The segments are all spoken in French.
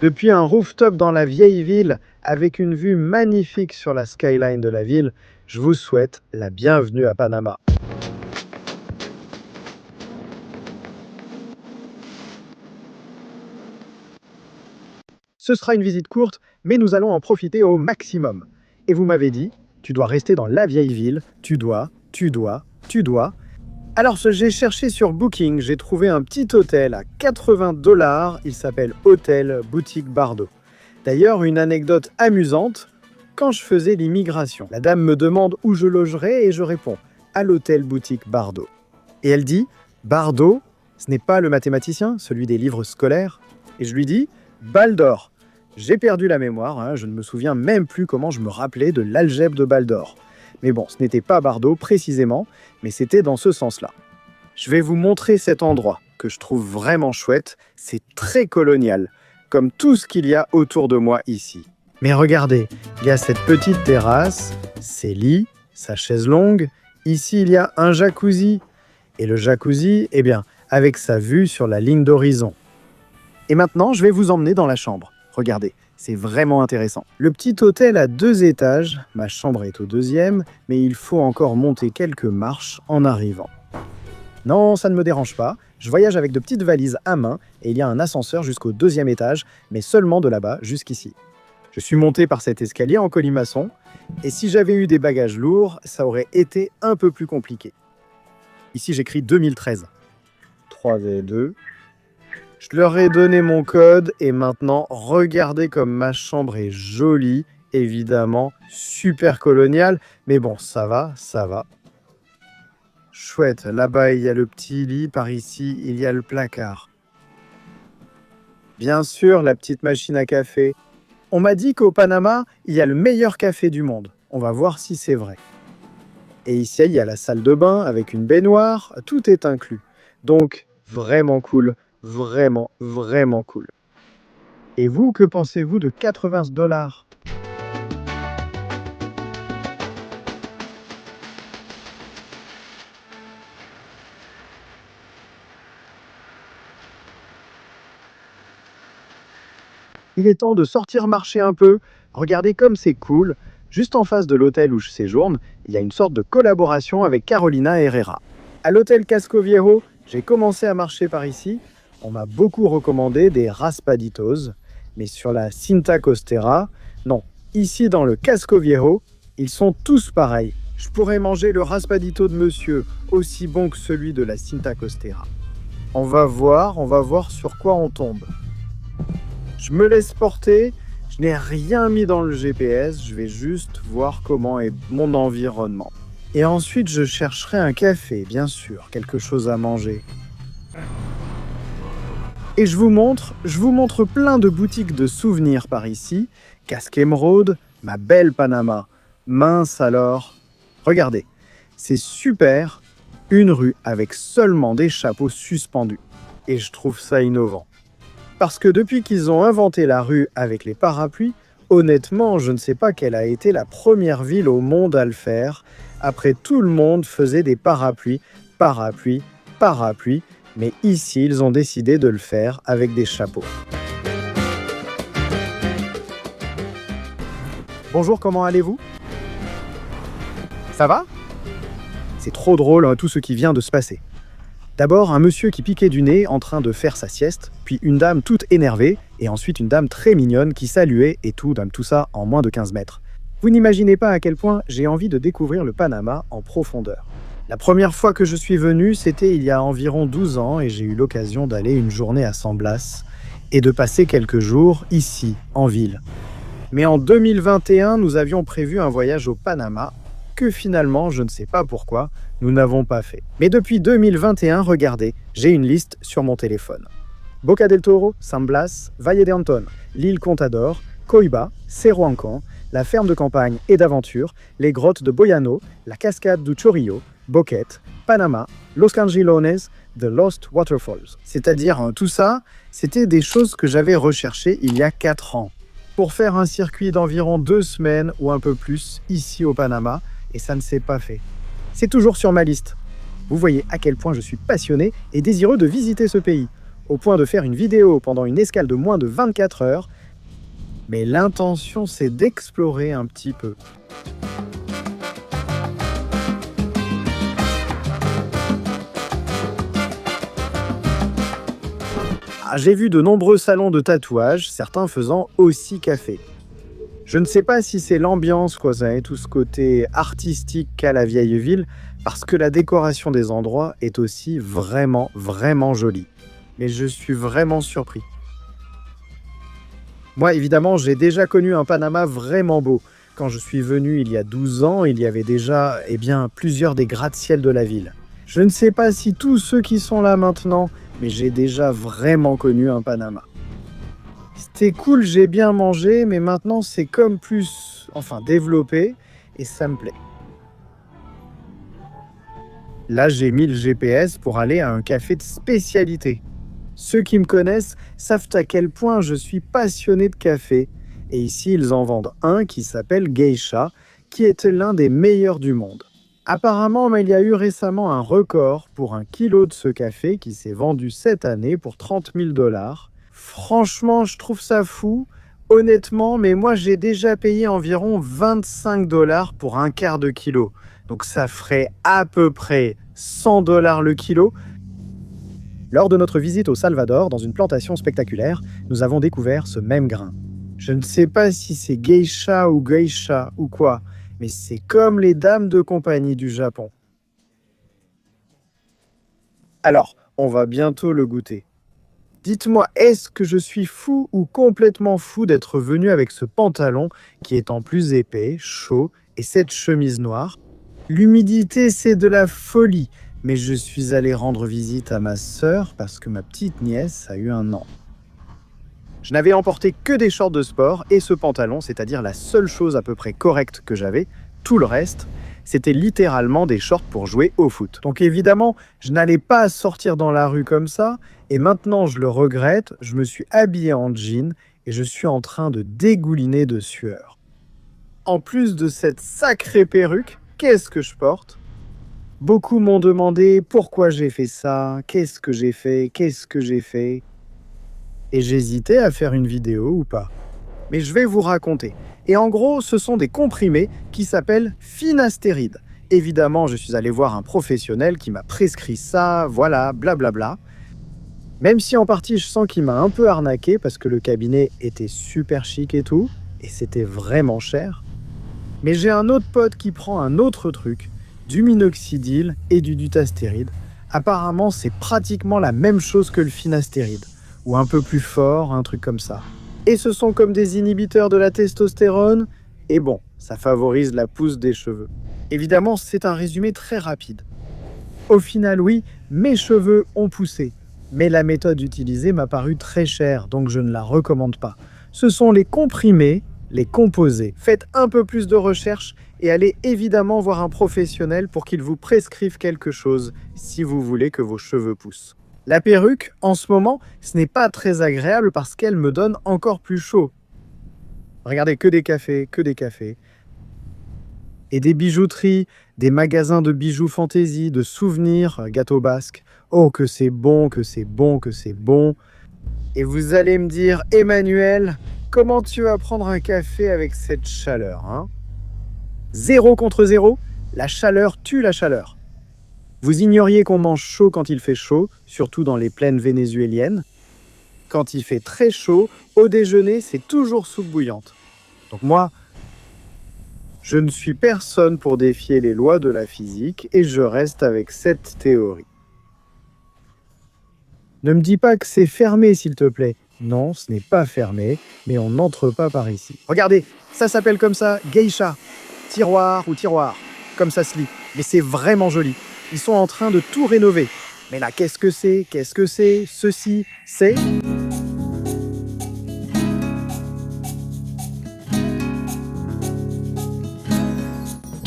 Depuis un rooftop dans la vieille ville, avec une vue magnifique sur la skyline de la ville, je vous souhaite la bienvenue à Panama. Ce sera une visite courte, mais nous allons en profiter au maximum. Et vous m'avez dit, tu dois rester dans la vieille ville, tu dois. Alors j'ai cherché sur Booking, j'ai trouvé un petit hôtel à 80 $, il s'appelle Hôtel Boutique Bardo. D'ailleurs, une anecdote amusante, quand je faisais l'immigration, la dame me demande où je logerais et je réponds à l'Hôtel Boutique Bardo. Et elle dit, Bardo, ce n'est pas le mathématicien, celui des livres scolaires. Et je lui dis, Baldor. J'ai perdu la mémoire, je ne me souviens même plus comment je me rappelais de l'algèbre de Baldor. Mais bon, ce n'était pas Bardo précisément, mais c'était dans ce sens-là. Je vais vous montrer cet endroit que je trouve vraiment chouette, c'est très colonial, comme tout ce qu'il y a autour de moi ici. Mais regardez, il y a cette petite terrasse, ses lits, sa chaise longue, ici il y a un jacuzzi. Et le jacuzzi, eh bien, avec sa vue sur la ligne d'horizon. Et maintenant, je vais vous emmener dans la chambre. Regardez, c'est vraiment intéressant. Le petit hôtel a 2 étages, ma chambre est au 2e, mais il faut encore monter quelques marches en arrivant. Non, ça ne me dérange pas, je voyage avec de petites valises à main et il y a un ascenseur jusqu'au 2e étage, mais seulement de là-bas jusqu'ici. Je suis monté par cet escalier en colimaçon, et si j'avais eu des bagages lourds, ça aurait été un peu plus compliqué. Ici j'écris 2013. 3V2. Je leur ai donné mon code et maintenant, regardez comme ma chambre est jolie, évidemment, super coloniale, mais bon, ça va. Chouette, là-bas il y a le petit lit, par ici il y a le placard. Bien sûr, la petite machine à café. On m'a dit qu'au Panama, il y a le meilleur café du monde. On va voir si c'est vrai. Et ici, il y a la salle de bain avec une baignoire, tout est inclus. Donc, vraiment cool. Vraiment cool. Et vous, que pensez-vous de 80 $? Il est temps de sortir marcher un peu. Regardez comme c'est cool. Juste en face de l'hôtel où je séjourne, il y a une sorte de collaboration avec Carolina Herrera. À l'hôtel Casco Viejo, j'ai commencé à marcher par ici. On m'a beaucoup recommandé des raspaditos, mais sur la Cinta Costera, non. Ici, dans le Casco Viejo, ils sont tous pareils. Je pourrais manger le raspadito de monsieur, aussi bon que celui de la Cinta Costera. On va voir sur quoi on tombe. Je me laisse porter, je n'ai rien mis dans le GPS, je vais juste voir comment est mon environnement. Et ensuite, je chercherai un café, bien sûr, quelque chose à manger. Et je vous montre plein de boutiques de souvenirs par ici. Casque Émeraude, ma belle Panama. Mince alors. Regardez, c'est super, une rue avec seulement des chapeaux suspendus. Et je trouve ça innovant. Parce que depuis qu'ils ont inventé la rue avec les parapluies, honnêtement, je ne sais pas quelle a été la première ville au monde à le faire. Après, tout le monde faisait des parapluies, mais ici, ils ont décidé de le faire avec des chapeaux. Bonjour, comment allez-vous? Ça va? C'est trop drôle, tout ce qui vient de se passer. D'abord, un monsieur qui piquait du nez en train de faire sa sieste, puis une dame toute énervée, et ensuite une dame très mignonne qui saluait, et tout ça en moins de 15 mètres. Vous n'imaginez pas à quel point j'ai envie de découvrir le Panama en profondeur. La première fois que je suis venu, c'était il y a environ 12 ans, et j'ai eu l'occasion d'aller une journée à San Blas, et de passer quelques jours ici, en ville. Mais en 2021, nous avions prévu un voyage au Panama, que finalement, je ne sais pas pourquoi, nous n'avons pas fait. Mais depuis 2021, regardez, j'ai une liste sur mon téléphone. Boca del Toro, San Blas, Valle de Antón, l'île Contador, Coiba, Cerro Ancón, la ferme de campagne et d'aventure, les grottes de Boyano, la cascade du Chorillo, Boquete, Panama, Los Cangilones, The Lost Waterfalls. C'est-à-dire, tout ça, c'était des choses que j'avais recherchées il y a 4 ans. Pour faire un circuit d'environ 2 semaines ou un peu plus ici au Panama, et ça ne s'est pas fait. C'est toujours sur ma liste. Vous voyez à quel point je suis passionné et désireux de visiter ce pays. au point de faire une vidéo pendant une escale de moins de 24 heures, mais l'intention c'est d'explorer un petit peu. J'ai vu de nombreux salons de tatouage, certains faisant aussi café. Je ne sais pas si c'est l'ambiance, quoi, ça et tout ce côté artistique qu'a la vieille ville, parce que la décoration des endroits est aussi vraiment, vraiment jolie. Mais je suis vraiment surpris. Moi, évidemment, j'ai déjà connu un Panama vraiment beau. Quand je suis venu il y a 12 ans, il y avait déjà plusieurs des gratte-ciel de la ville. Je ne sais pas si tous ceux qui sont là maintenant, mais j'ai déjà vraiment connu un Panama. C'était cool, j'ai bien mangé, mais maintenant c'est comme plus, développé, et ça me plaît. Là, j'ai mis le GPS pour aller à un café de spécialité. Ceux qui me connaissent savent à quel point je suis passionné de café, et ici ils en vendent un qui s'appelle Geisha, qui est l'un des meilleurs du monde. Apparemment, il y a eu récemment un record pour un kilo de ce café qui s'est vendu cette année pour 30 000 $. Franchement, je trouve ça fou, honnêtement, mais moi j'ai déjà payé environ 25 $ pour un quart de kilo. Donc ça ferait à peu près 100 $ le kilo. Lors de notre visite au Salvador, dans une plantation spectaculaire, nous avons découvert ce même grain. Je ne sais pas si c'est geisha ou quoi, mais c'est comme les dames de compagnie du Japon. Alors, on va bientôt le goûter. Dites-moi, est-ce que je suis fou ou complètement fou d'être venu avec ce pantalon qui est en plus épais, chaud, et cette chemise noire? L'humidité, c'est de la folie, mais je suis allé rendre visite à ma sœur parce que ma petite nièce a eu un an. Je n'avais emporté que des shorts de sport et ce pantalon, c'est-à-dire la seule chose à peu près correcte que j'avais. Tout le reste, c'était littéralement des shorts pour jouer au foot. Donc évidemment, je n'allais pas sortir dans la rue comme ça, et maintenant je le regrette, je me suis habillé en jean et je suis en train de dégouliner de sueur. En plus de cette sacrée perruque, qu'est-ce que je porte? Beaucoup m'ont demandé pourquoi j'ai fait ça, qu'est-ce que j'ai fait, et j'hésitais à faire une vidéo ou pas. Mais je vais vous raconter. Et en gros, ce sont des comprimés qui s'appellent Finasteride. Évidemment, je suis allé voir un professionnel qui m'a prescrit ça, voilà, blablabla. Même si en partie, je sens qu'il m'a un peu arnaqué parce que le cabinet était super chic et tout, et c'était vraiment cher. Mais j'ai un autre pote qui prend un autre truc, du minoxidil et du dutastéride. Apparemment, c'est pratiquement la même chose que le finastéride, ou un peu plus fort, un truc comme ça. Et ce sont comme des inhibiteurs de la testostérone, et bon, ça favorise la pousse des cheveux. Évidemment, c'est un résumé très rapide. Au final, oui, mes cheveux ont poussé, mais la méthode utilisée m'a paru très chère, donc je ne la recommande pas. Ce sont les comprimés, les composés. Faites un peu plus de recherche et allez évidemment voir un professionnel pour qu'il vous prescrive quelque chose si vous voulez que vos cheveux poussent. La perruque, en ce moment, ce n'est pas très agréable parce qu'elle me donne encore plus chaud. Regardez, que des cafés. Et des bijouteries, des magasins de bijoux fantaisie, de souvenirs, gâteaux basques. Oh, que c'est bon. Et vous allez me dire, Emmanuel, comment tu vas prendre un café avec cette chaleur, hein? 0 contre 0, la chaleur tue la chaleur. Vous ignoriez qu'on mange chaud quand il fait chaud, surtout dans les plaines vénézuéliennes. Quand il fait très chaud, au déjeuner, c'est toujours soupe bouillante. Donc moi, je ne suis personne pour défier les lois de la physique et je reste avec cette théorie. Ne me dis pas que c'est fermé, s'il te plaît. Non, ce n'est pas fermé, mais on n'entre pas par ici. Regardez, ça s'appelle comme ça, geisha. Tiroir ou tiroir, comme ça se lit. Mais c'est vraiment joli. Ils sont en train de tout rénover. Mais là, qu'est-ce que c'est? Ceci, c'est...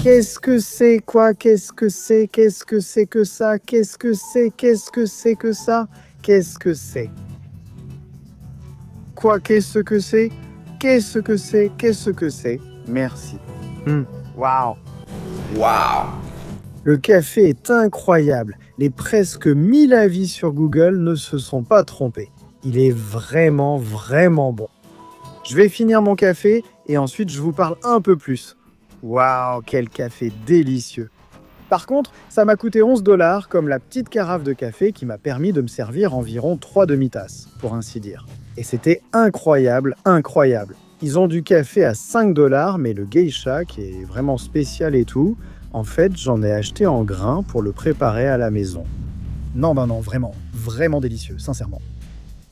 Qu'est-ce que c'est? Quoi? Qu'est-ce que c'est? Qu'est-ce que c'est que ça? Qu'est-ce que c'est? Qu'est-ce que c'est que ça? Qu'est-ce que c'est? Quoi? Qu'est-ce que c'est? Qu'est-ce que c'est? Qu'est-ce que c'est? Merci. Waouh! Wow! Le café est incroyable. Les presque 1000 avis sur Google ne se sont pas trompés. Il est vraiment, vraiment bon. Je vais finir mon café et ensuite je vous parle un peu plus. Waouh, quel café délicieux! Par contre, ça m'a coûté 11 $ comme la petite carafe de café qui m'a permis de me servir environ 3 demi-tasses, pour ainsi dire. Et c'était incroyable, incroyable. Ils ont du café à 5 $, mais le geisha, qui est vraiment spécial et tout, en fait, j'en ai acheté en grains pour le préparer à la maison. Non, vraiment, vraiment délicieux, sincèrement.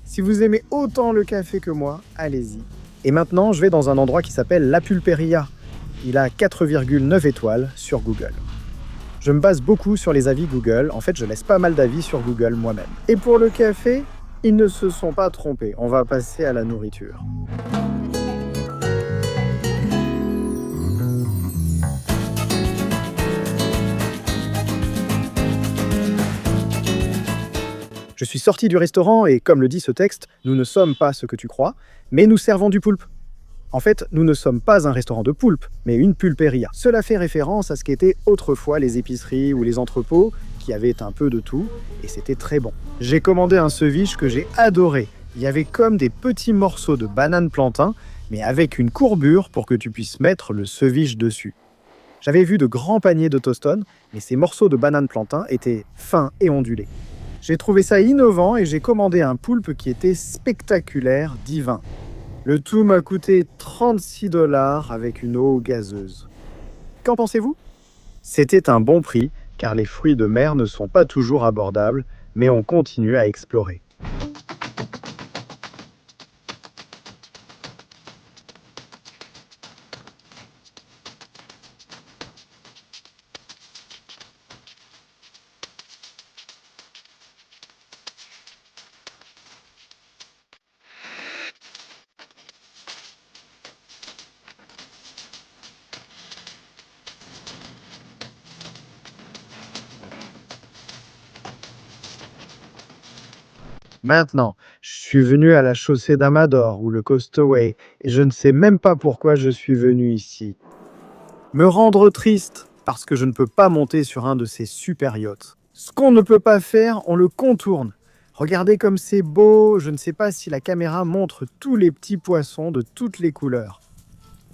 Si vous aimez autant le café que moi, allez-y. Et maintenant, je vais dans un endroit qui s'appelle La Pulperia. Il a 4,9 étoiles sur Google. Je me base beaucoup sur les avis Google. En fait, je laisse pas mal d'avis sur Google moi-même. Et pour le café, ils ne se sont pas trompés. On va passer à la nourriture. Je suis sorti du restaurant et, comme le dit ce texte, nous ne sommes pas ce que tu crois, mais nous servons du poulpe. En fait, nous ne sommes pas un restaurant de poulpe, mais une pulperia. Cela fait référence à ce qu'étaient autrefois les épiceries ou les entrepôts, qui avaient un peu de tout, et c'était très bon. J'ai commandé un ceviche que j'ai adoré. Il y avait comme des petits morceaux de banane plantain, mais avec une courbure pour que tu puisses mettre le ceviche dessus. J'avais vu de grands paniers de tostones, mais ces morceaux de banane plantain étaient fins et ondulés. J'ai trouvé ça innovant et j'ai commandé un poulpe qui était spectaculaire, divin. Le tout m'a coûté 36 $ avec une eau gazeuse. Qu'en pensez-vous? C'était un bon prix, car les fruits de mer ne sont pas toujours abordables, mais on continue à explorer. Maintenant, je suis venu à la chaussée d'Amador ou le Coastway, et je ne sais même pas pourquoi je suis venu ici. Me rendre triste, parce que je ne peux pas monter sur un de ces super yachts. Ce qu'on ne peut pas faire, on le contourne. Regardez comme c'est beau, je ne sais pas si la caméra montre tous les petits poissons de toutes les couleurs.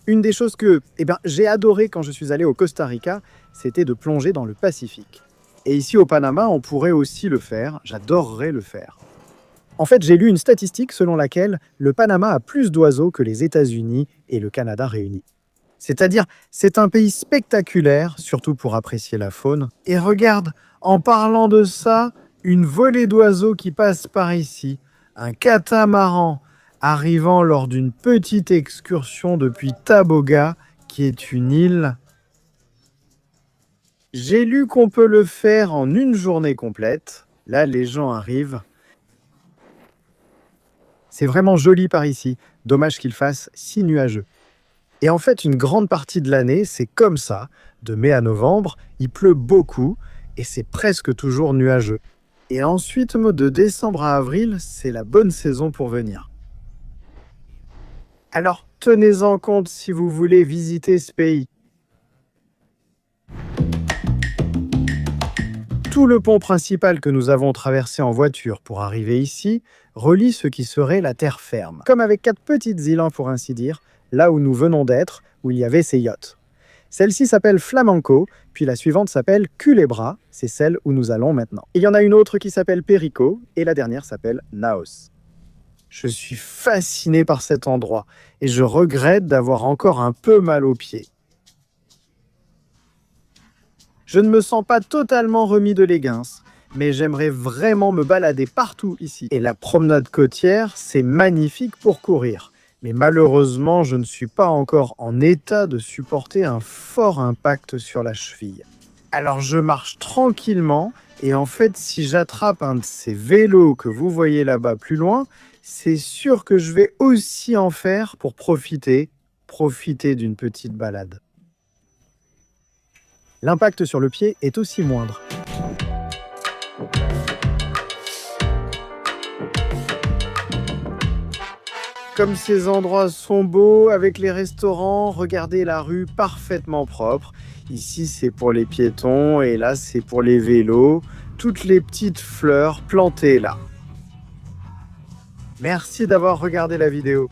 Une des choses que j'ai adoré quand je suis allé au Costa Rica, c'était de plonger dans le Pacifique. Et ici au Panama, on pourrait aussi le faire, j'adorerais le faire. En fait, j'ai lu une statistique selon laquelle le Panama a plus d'oiseaux que les États-Unis et le Canada réunis. C'est-à-dire, c'est un pays spectaculaire, surtout pour apprécier la faune. Et regarde, en parlant de ça, une volée d'oiseaux qui passe par ici, un catamaran arrivant lors d'une petite excursion depuis Taboga, qui est une île. J'ai lu qu'on peut le faire en une journée complète. Là, les gens arrivent. C'est vraiment joli par ici, dommage qu'il fasse si nuageux. Et en fait, une grande partie de l'année, c'est comme ça. De mai à novembre, il pleut beaucoup et c'est presque toujours nuageux. Et ensuite, de décembre à avril, c'est la bonne saison pour venir. Alors, tenez-en compte si vous voulez visiter ce pays. Tout le pont principal que nous avons traversé en voiture pour arriver ici relie ce qui serait la terre ferme. Comme avec 4 petites îles, pour ainsi dire, là où nous venons d'être, où il y avait ces yachts. Celle-ci s'appelle Flamenco, puis la suivante s'appelle Culebra, c'est celle où nous allons maintenant. Il y en a une autre qui s'appelle Perico, et la dernière s'appelle Naos. Je suis fasciné par cet endroit, et je regrette d'avoir encore un peu mal aux pieds. Je ne me sens pas totalement remis de l'Éguins, mais j'aimerais vraiment me balader partout ici. Et la promenade côtière, c'est magnifique pour courir. Mais malheureusement, je ne suis pas encore en état de supporter un fort impact sur la cheville. Alors je marche tranquillement, et en fait, si j'attrape un de ces vélos que vous voyez là-bas plus loin, c'est sûr que je vais aussi en faire pour profiter d'une petite balade. L'impact sur le pied est aussi moindre. Comme ces endroits sont beaux, avec les restaurants, regardez la rue parfaitement propre. Ici, c'est pour les piétons et là, c'est pour les vélos. toutes les petites fleurs plantées là. Merci d'avoir regardé la vidéo.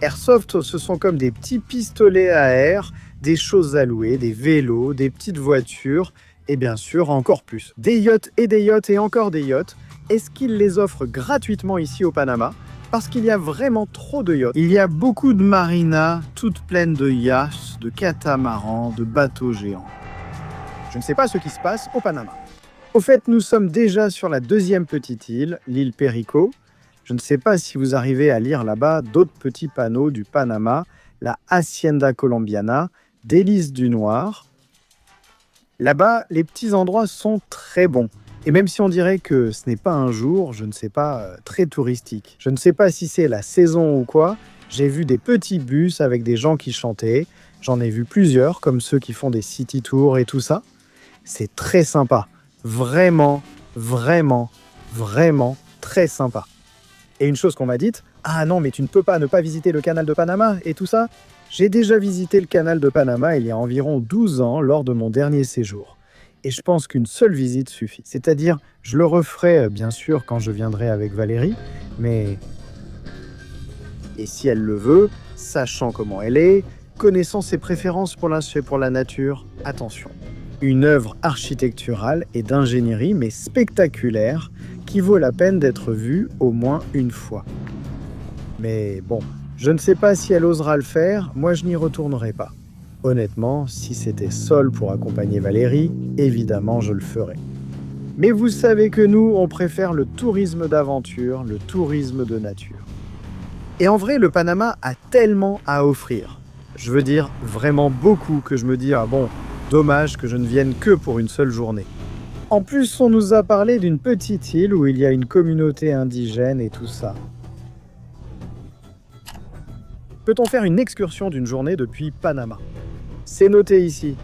Airsoft, ce sont comme des petits pistolets à air, des choses à louer, des vélos, des petites voitures, et bien sûr encore plus. Des yachts et encore des yachts. Est-ce qu'ils les offrent gratuitement ici au Panama? Parce qu'il y a vraiment trop de yachts. Il y a beaucoup de marinas, toutes pleines de yachts, de catamarans, de bateaux géants. Je ne sais pas ce qui se passe au Panama. Au fait, nous sommes déjà sur la deuxième petite île, l'île Perico. Je ne sais pas si vous arrivez à lire là-bas d'autres petits panneaux du Panama, la Hacienda Colombiana, délice du Noir. Là-bas, les petits endroits sont très bons. Et même si on dirait que ce n'est pas un jour, je ne sais pas, très touristique. Je ne sais pas si c'est la saison ou quoi, j'ai vu des petits bus avec des gens qui chantaient. J'en ai vu plusieurs, comme ceux qui font des city tours et tout ça. C'est très sympa. Vraiment, vraiment, vraiment très sympa. Et une chose qu'on m'a dite, « Ah non, mais tu ne peux pas ne pas visiter le canal de Panama et tout ça ?» J'ai déjà visité le canal de Panama il y a environ 12 ans lors de mon dernier séjour. Et je pense qu'une seule visite suffit. C'est-à-dire, je le referai bien sûr quand je viendrai avec Valérie, mais... Et si elle le veut, sachant comment elle est, connaissant ses préférences pour la nature, attention. Une œuvre architecturale et d'ingénierie, mais spectaculaire, qui vaut la peine d'être vue au moins une fois. Mais bon, je ne sais pas si elle osera le faire, moi je n'y retournerai pas. Honnêtement, si c'était Sol pour accompagner Valérie, évidemment je le ferais. Mais vous savez que nous, on préfère le tourisme d'aventure, le tourisme de nature. Et en vrai, le Panama a tellement à offrir. Je veux dire vraiment beaucoup que je me dis, ah bon, dommage que je ne vienne que pour une seule journée. En plus, on nous a parlé d'une petite île où il y a une communauté indigène et tout ça. Peut-on faire une excursion d'une journée depuis Panama? C'est noté ici.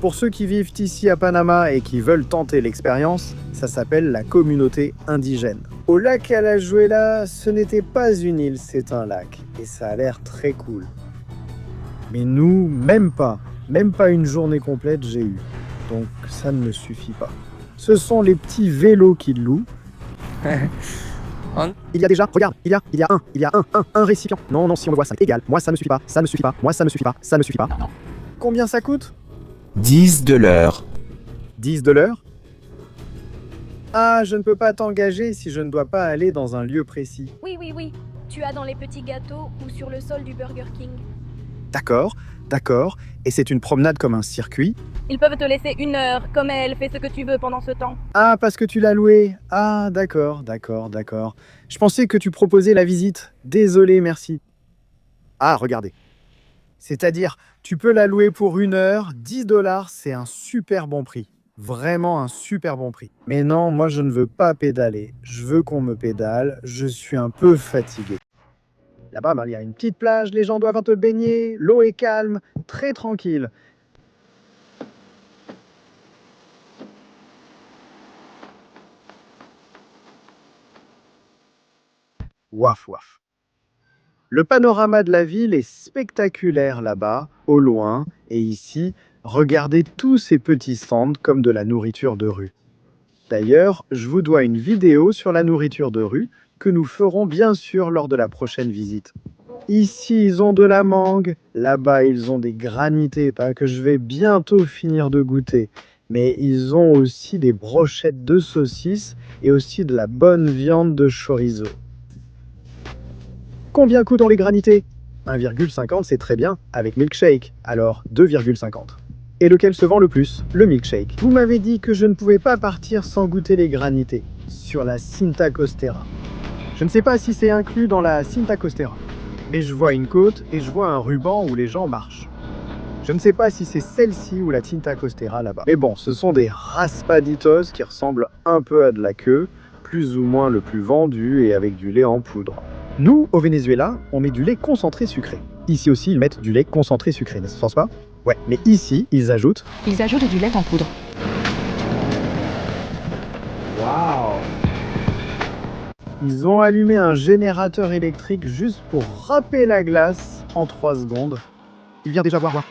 Pour ceux qui vivent ici à Panama et qui veulent tenter l'expérience, ça s'appelle la communauté indigène. Au lac Alajuela, ce n'était pas une île, c'est un lac. Et ça a l'air très cool. Mais nous, même pas une journée complète j'ai eu. Donc ça ne me suffit pas. Ce sont les petits vélos qu'ils louent. Il y a déjà, regarde, il y a un récipient. Non, si on le voit, ça est égal. Moi, ça ne suffit pas, ça ne suffit pas, moi, ça ne suffit pas, ça ne suffit pas. Combien ça coûte? 10 de l'heure. 10 de l'heure? Ah, je ne peux pas t'engager si je ne dois pas aller dans un lieu précis. Oui. Tu as dans les petits gâteaux ou sur le sol du Burger King. D'accord. Et c'est une promenade comme un circuit? Ils peuvent te laisser 1 heure, comme elle, fais ce que tu veux pendant ce temps. Ah, parce que tu l'as loué. Ah, d'accord. Je pensais que tu proposais la visite. Désolé, merci. Ah, regardez. C'est-à-dire, tu peux la louer pour 1 heure, 10 $, c'est un super bon prix. Vraiment un super bon prix. Mais non, moi je ne veux pas pédaler. Je veux qu'on me pédale, je suis un peu fatigué. Là-bas, il y a une petite plage, les gens doivent un peu baigner, l'eau est calme, très tranquille. Waf. Le panorama de la ville est spectaculaire là-bas, au loin, et ici, regardez tous ces petits stands comme de la nourriture de rue. D'ailleurs, je vous dois une vidéo sur la nourriture de rue que nous ferons bien sûr lors de la prochaine visite. Ici, ils ont de la mangue, là-bas, ils ont des granités que je vais bientôt finir de goûter. Mais ils ont aussi des brochettes de saucisses et aussi de la bonne viande de chorizo. Combien coûtent les granités? 1,50 c'est très bien, avec milkshake, alors 2,50. Et lequel se vend le plus? Le milkshake. Vous m'avez dit que je ne pouvais pas partir sans goûter les granités, sur la Cinta Costera. Je ne sais pas si c'est inclus dans la Cinta Costera, mais je vois une côte et je vois un ruban où les gens marchent. Je ne sais pas si c'est celle-ci ou la Cinta Costera là-bas. Mais bon, ce sont des raspaditos qui ressemblent un peu à de la queue, plus ou moins le plus vendu et avec du lait en poudre. Nous, au Venezuela, on met du lait concentré sucré. Ici aussi, ils mettent du lait concentré sucré, n'est-ce pas? Ouais, mais ici, ils ajoutent du lait en poudre. Waouh! Ils ont allumé un générateur électrique juste pour râper la glace en 3 secondes. Il vient déjà voir.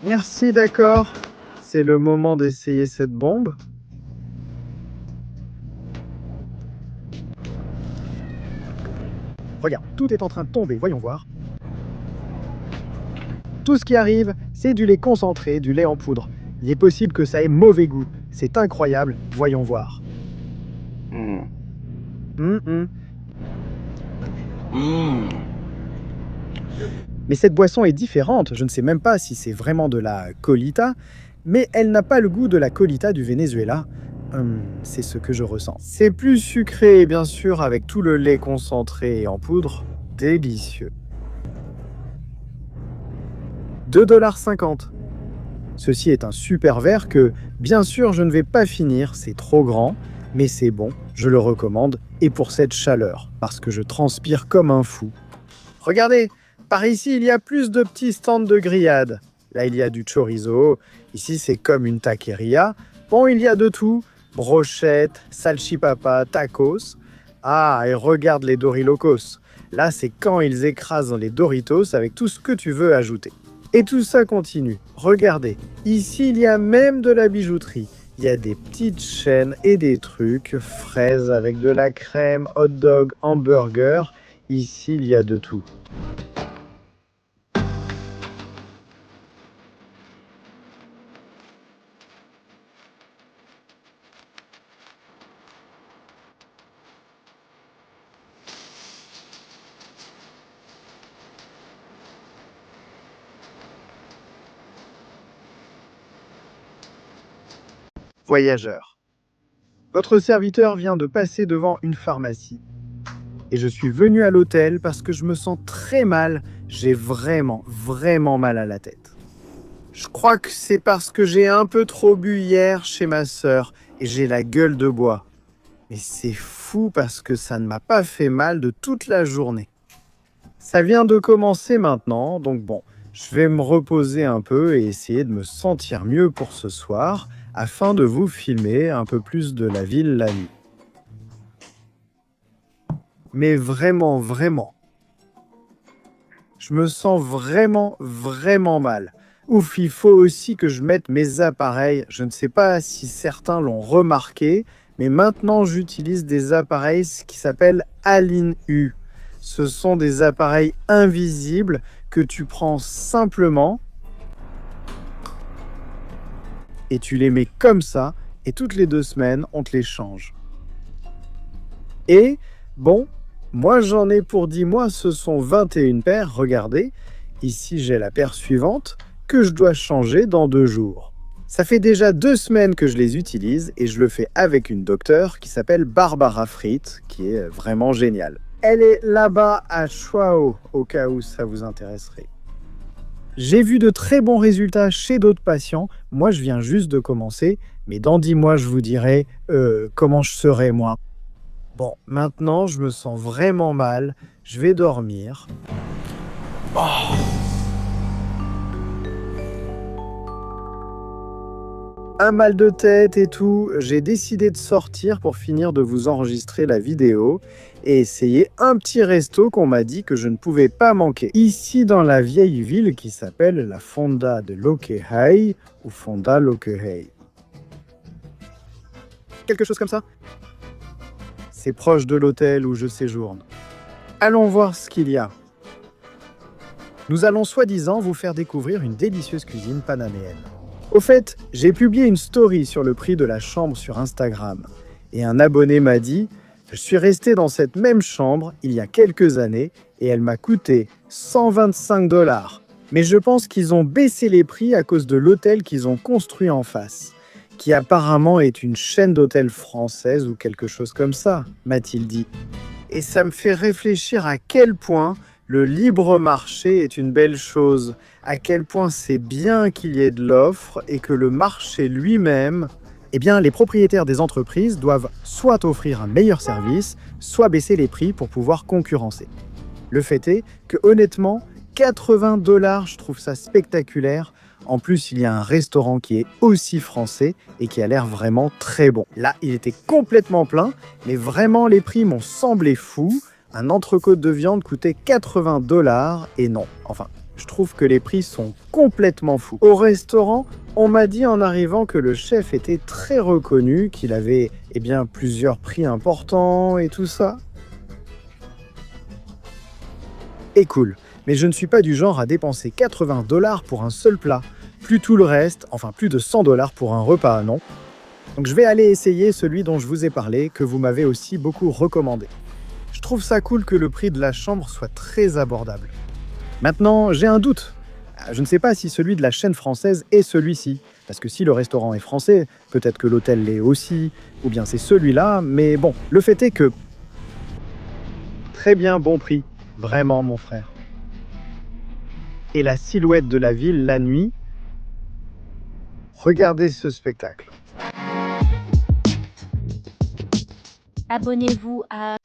Merci, d'accord. C'est le moment d'essayer cette bombe. Regarde, tout est en train de tomber, voyons voir. Tout ce qui arrive, c'est du lait concentré, du lait en poudre. Il est possible que ça ait mauvais goût. C'est incroyable, voyons voir. Mais cette boisson est différente, je ne sais même pas si c'est vraiment de la colita, mais elle n'a pas le goût de la colita du Venezuela. C'est ce que je ressens. C'est plus sucré, bien sûr, avec tout le lait concentré et en poudre. Délicieux. 2,50 $. Ceci est un super verre que, bien sûr, je ne vais pas finir, c'est trop grand, mais c'est bon, je le recommande, et pour cette chaleur, parce que je transpire comme un fou. Regardez, par ici, il y a plus de petits stands de grillades. Là, il y a du chorizo, ici, c'est comme une taqueria. Bon, il y a de tout, brochettes, salchipapa, tacos. Ah, et regarde les Dorilocos. Là, c'est quand ils écrasent les Doritos avec tout ce que tu veux ajouter. Et tout ça continue. Regardez, ici il y a même de la bijouterie. Il y a des petites chaînes et des trucs, fraises avec de la crème, hot dog, hamburger. Ici il y a de tout. Voyageur. Votre serviteur vient de passer devant une pharmacie. Et je suis venu à l'hôtel parce que je me sens très mal. J'ai vraiment mal à la tête. Je crois que c'est parce que j'ai un peu trop bu hier chez ma sœur et j'ai la gueule de bois. Mais c'est fou parce que ça ne m'a pas fait mal de toute la journée. Ça vient de commencer maintenant, donc bon, je vais me reposer un peu et essayer de me sentir mieux pour ce soir, afin de vous filmer un peu plus de la ville la nuit. Mais vraiment, je me sens vraiment mal. Ouf, il faut aussi que je mette mes appareils. Je ne sais pas si certains l'ont remarqué, mais maintenant j'utilise des appareils qui s'appellent Aline U. Ce sont des appareils invisibles que tu prends simplement et tu les mets comme ça, et toutes les 2 semaines, on te les change. Et, bon, moi j'en ai pour 10 mois, ce sont 21 paires, regardez. Ici j'ai la paire suivante, que je dois changer dans 2 jours. Ça fait déjà 2 semaines que je les utilise, et je le fais avec une docteure qui s'appelle Barbara Fritt, qui est vraiment géniale. Elle est là-bas à Chuao, au cas où ça vous intéresserait. J'ai vu de très bons résultats chez d'autres patients. Moi, je viens juste de commencer, mais dans 10 mois, je vous dirai comment je serai, moi. Bon, maintenant, je me sens vraiment mal. Je vais dormir. Un mal de tête et tout. J'ai décidé de sortir pour finir de vous enregistrer la vidéo et essayer un petit resto qu'on m'a dit que je ne pouvais pas manquer. Ici, dans la vieille ville qui s'appelle la Fonda de Loquehai ou Fonda Loquehai. Quelque chose comme ça. C'est proche de l'hôtel où je séjourne. Allons voir ce qu'il y a. Nous allons soi-disant vous faire découvrir une délicieuse cuisine panaméenne. Au fait, j'ai publié une story sur le prix de la chambre sur Instagram. Et un abonné m'a dit « Je suis resté dans cette même chambre il y a quelques années et elle m'a coûté 125 $. Mais je pense qu'ils ont baissé les prix à cause de l'hôtel qu'ils ont construit en face, qui apparemment est une chaîne d'hôtels française ou quelque chose comme ça, m'a-t-il dit. Et ça me fait réfléchir à quel point le libre marché est une belle chose, à quel point c'est bien qu'il y ait de l'offre et que le marché lui-même, eh bien, les propriétaires des entreprises doivent soit offrir un meilleur service, soit baisser les prix pour pouvoir concurrencer. Le fait est que, honnêtement, 80 $, je trouve ça spectaculaire. En plus, il y a un restaurant qui est aussi français et qui a l'air vraiment très bon. Là, il était complètement plein, mais vraiment, les prix m'ont semblé fous. Un entrecôte de viande coûtait 80 $ et non, enfin, Je trouve que les prix sont complètement fous. Au restaurant, on m'a dit en arrivant que le chef était très reconnu, qu'il avait plusieurs prix importants et tout ça. Et cool, mais je ne suis pas du genre à dépenser 80 $ pour un seul plat, plus tout le reste, enfin plus de 100 $ pour un repas, non? Donc je vais aller essayer celui dont je vous ai parlé, que vous m'avez aussi beaucoup recommandé. Je trouve ça cool que le prix de la chambre soit très abordable. Maintenant, j'ai un doute. Je ne sais pas si celui de la chaîne française est celui-ci. Parce que si le restaurant est français, peut-être que l'hôtel l'est aussi, ou bien c'est celui-là, mais bon, le fait est que... Très bien, bon prix. Vraiment, mon frère. Et la silhouette de la ville la nuit. Regardez ce spectacle. Abonnez-vous à...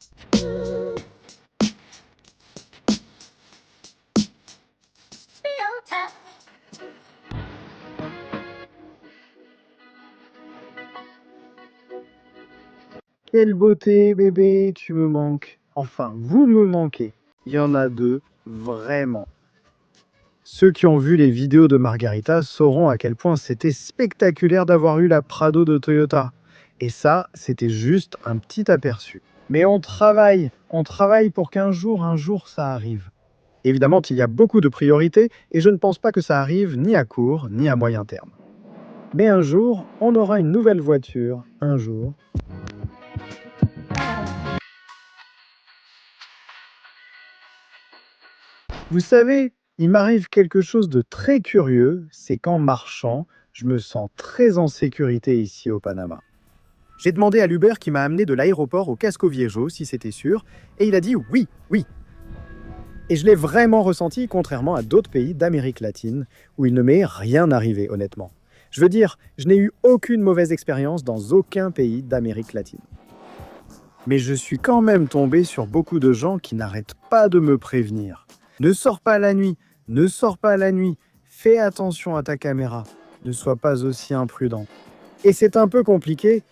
Quelle beauté, bébé, tu me manques. Enfin, vous me manquez. Il y en a deux, vraiment. Ceux qui ont vu les vidéos de Margarita sauront à quel point c'était spectaculaire d'avoir eu la Prado de Toyota. Et ça, c'était juste un petit aperçu. Mais on travaille pour qu'un jour, ça arrive. Évidemment, il y a beaucoup de priorités et je ne pense pas que ça arrive ni à court ni à moyen terme. Mais un jour, on aura une nouvelle voiture, un jour. Vous savez, il m'arrive quelque chose de très curieux, c'est qu'en marchant, je me sens très en sécurité ici au Panama. J'ai demandé à l'Uber qui m'a amené de l'aéroport au Casco Viejo si c'était sûr, et il a dit oui, oui. Et je l'ai vraiment ressenti, contrairement à d'autres pays d'Amérique latine, où il ne m'est rien arrivé, honnêtement. Je veux dire, je n'ai eu aucune mauvaise expérience dans aucun pays d'Amérique latine. Mais je suis quand même tombé sur beaucoup de gens qui n'arrêtent pas de me prévenir. Ne sors pas la nuit, ne sors pas la nuit, fais attention à ta caméra, ne sois pas aussi imprudent. Et c'est un peu compliqué,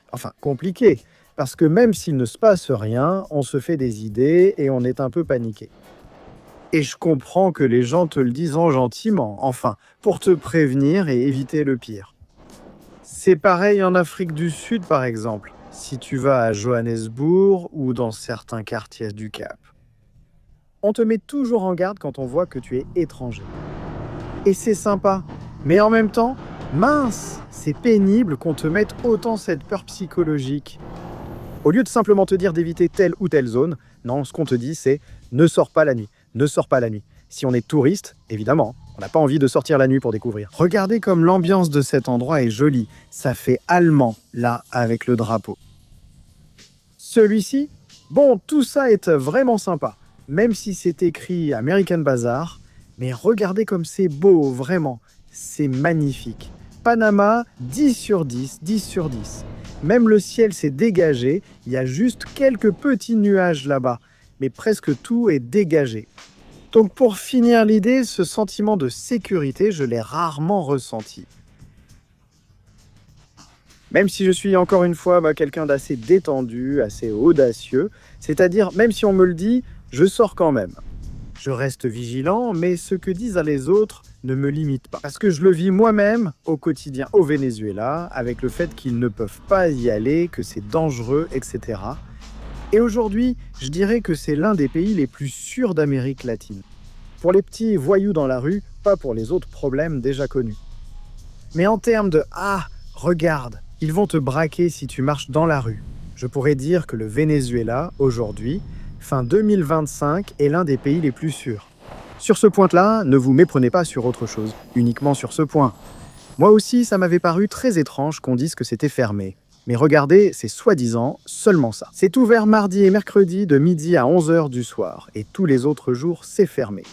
parce que même s'il ne se passe rien, on se fait des idées et on est un peu paniqué. Et je comprends que les gens te le disent gentiment, pour te prévenir et éviter le pire. C'est pareil en Afrique du Sud par exemple, si tu vas à Johannesburg ou dans certains quartiers du Cap. On te met toujours en garde quand on voit que tu es étranger. Et c'est sympa, mais en même temps, mince, c'est pénible qu'on te mette autant cette peur psychologique. Au lieu de simplement te dire d'éviter telle ou telle zone, non, ce qu'on te dit c'est « ne sors pas la nuit, ne sors pas la nuit ». Si on est touriste, évidemment, on n'a pas envie de sortir la nuit pour découvrir. Regardez comme l'ambiance de cet endroit est jolie, ça fait allemand, là, avec le drapeau. Celui-ci, bon, tout ça est vraiment sympa. Même si c'est écrit American Bazaar, mais regardez comme c'est beau, vraiment, c'est magnifique. Panama, 10 sur 10, 10 sur 10. Même le ciel s'est dégagé, il y a juste quelques petits nuages là-bas, mais presque tout est dégagé. Donc pour finir l'idée, ce sentiment de sécurité, je l'ai rarement ressenti. Même si je suis encore une fois quelqu'un d'assez détendu, assez audacieux, c'est-à-dire même si on me le dit, je sors quand même. Je reste vigilant, mais ce que disent les autres ne me limite pas. Parce que je le vis moi-même au quotidien au Venezuela, avec le fait qu'ils ne peuvent pas y aller, que c'est dangereux, etc. Et aujourd'hui, je dirais que c'est l'un des pays les plus sûrs d'Amérique latine. Pour les petits voyous dans la rue, pas pour les autres problèmes déjà connus. Mais en termes de « Ah, regarde, ils vont te braquer si tu marches dans la rue », je pourrais dire que le Venezuela, aujourd'hui, fin 2025, est l'un des pays les plus sûrs. Sur ce point-là, ne vous méprenez pas sur autre chose, uniquement sur ce point. Moi aussi, ça m'avait paru très étrange qu'on dise que c'était fermé. Mais regardez, c'est soi-disant seulement ça. C'est ouvert mardi et mercredi de midi à 11h du soir, et tous les autres jours, c'est fermé.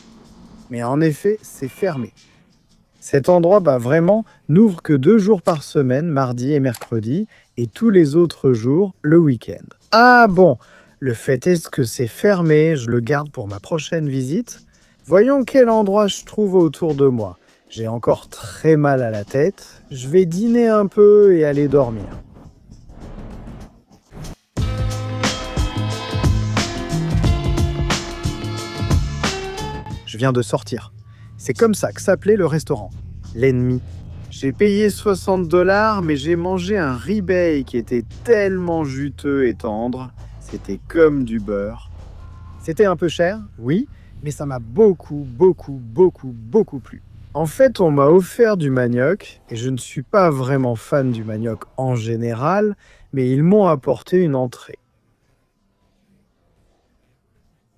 Mais en effet, c'est fermé. Cet endroit, vraiment, n'ouvre que 2 jours par semaine, mardi et mercredi, et tous les autres jours, le week-end. Ah bon, le fait est que c'est fermé, je le garde pour ma prochaine visite. Voyons quel endroit je trouve autour de moi. J'ai encore très mal à la tête, je vais dîner un peu et aller dormir. Je viens de sortir. C'est comme ça que s'appelait le restaurant, l'ennemi. J'ai payé 60 $, mais j'ai mangé un ribeye qui était tellement juteux et tendre. C'était comme du beurre. C'était un peu cher, oui, mais ça m'a beaucoup plu. En fait, on m'a offert du manioc, et je ne suis pas vraiment fan du manioc en général, mais ils m'ont apporté une entrée.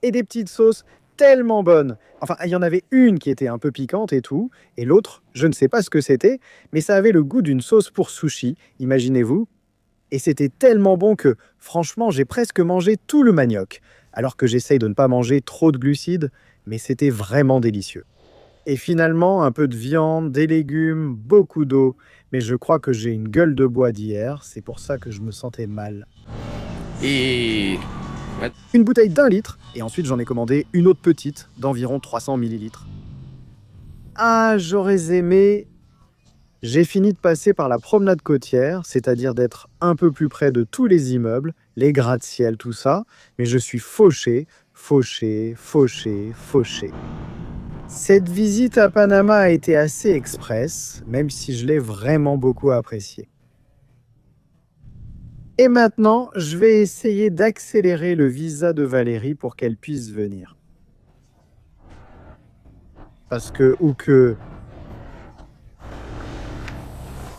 Et des petites sauces tellement bonnes. Enfin, il y en avait une qui était un peu piquante et tout, et l'autre, je ne sais pas ce que c'était, mais ça avait le goût d'une sauce pour sushi, imaginez-vous. Et c'était tellement bon que, franchement, j'ai presque mangé tout le manioc, alors que j'essaye de ne pas manger trop de glucides, mais c'était vraiment délicieux. Et finalement, un peu de viande, des légumes, beaucoup d'eau, mais je crois que j'ai une gueule de bois d'hier, c'est pour ça que je me sentais mal. Et... Une bouteille d'1 litre, et ensuite j'en ai commandé une autre petite d'environ 300 millilitres. Ah, j'aurais aimé... J'ai fini de passer par la promenade côtière, c'est-à-dire d'être un peu plus près de tous les immeubles, les gratte-ciel, tout ça, mais je suis fauché. Cette visite à Panama a été assez express, même si je l'ai vraiment beaucoup appréciée. Et maintenant, je vais essayer d'accélérer le visa de Valérie pour qu'elle puisse venir. Parce que,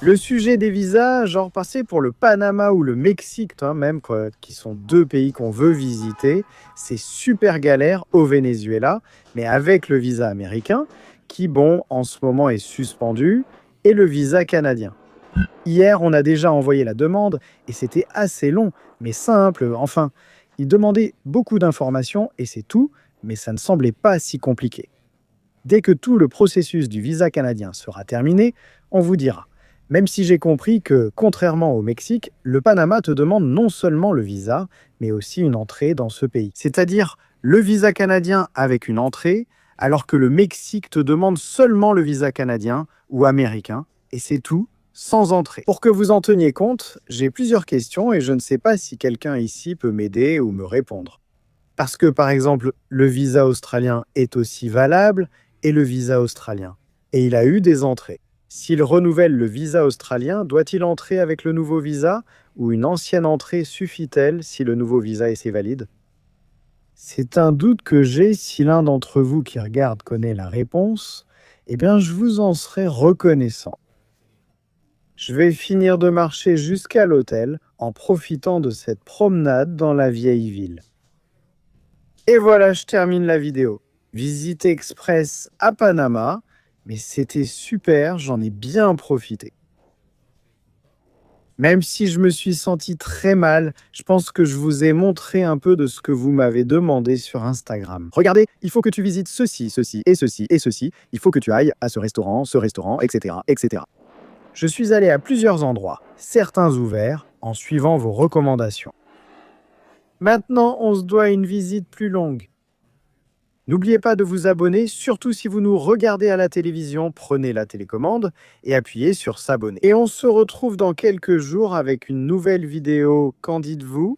le sujet des visas, genre passer pour le Panama ou le Mexique, même, quoi, qui sont deux pays qu'on veut visiter, c'est super galère au Venezuela, mais avec le visa américain, qui, bon, en ce moment est suspendu, et le visa canadien. Hier, on a déjà envoyé la demande, et c'était assez long, mais simple, enfin. Il demandait beaucoup d'informations, et c'est tout, mais ça ne semblait pas si compliqué. Dès que tout le processus du visa canadien sera terminé, on vous dira. Même si j'ai compris que, contrairement au Mexique, le Panama te demande non seulement le visa, mais aussi une entrée dans ce pays. C'est-à-dire le visa canadien avec une entrée, alors que le Mexique te demande seulement le visa canadien ou américain, et c'est tout, sans entrée. Pour que vous en teniez compte, j'ai plusieurs questions et je ne sais pas si quelqu'un ici peut m'aider ou me répondre. Parce que, par exemple, le visa australien est aussi valable et le visa australien. Et il a eu des entrées. S'il renouvelle le visa australien, doit-il entrer avec le nouveau visa ou une ancienne entrée suffit-elle si le nouveau visa est valide? C'est un doute que j'ai. Si l'un d'entre vous qui regarde connaît la réponse, eh bien je vous en serai reconnaissant. Je vais finir de marcher jusqu'à l'hôtel en profitant de cette promenade dans la vieille ville. Et voilà, je termine la vidéo. Visite express à Panama. Mais c'était super, j'en ai bien profité. Même si je me suis senti très mal, je pense que je vous ai montré un peu de ce que vous m'avez demandé sur Instagram. Regardez, il faut que tu visites ceci, ceci et ceci et ceci. Il faut que tu ailles à ce restaurant, etc., etc. Je suis allé à plusieurs endroits, certains ouverts, en suivant vos recommandations. Maintenant, on se doit une visite plus longue. N'oubliez pas de vous abonner, surtout si vous nous regardez à la télévision, prenez la télécommande et appuyez sur s'abonner. Et on se retrouve dans quelques jours avec une nouvelle vidéo. Qu'en dites-vous ?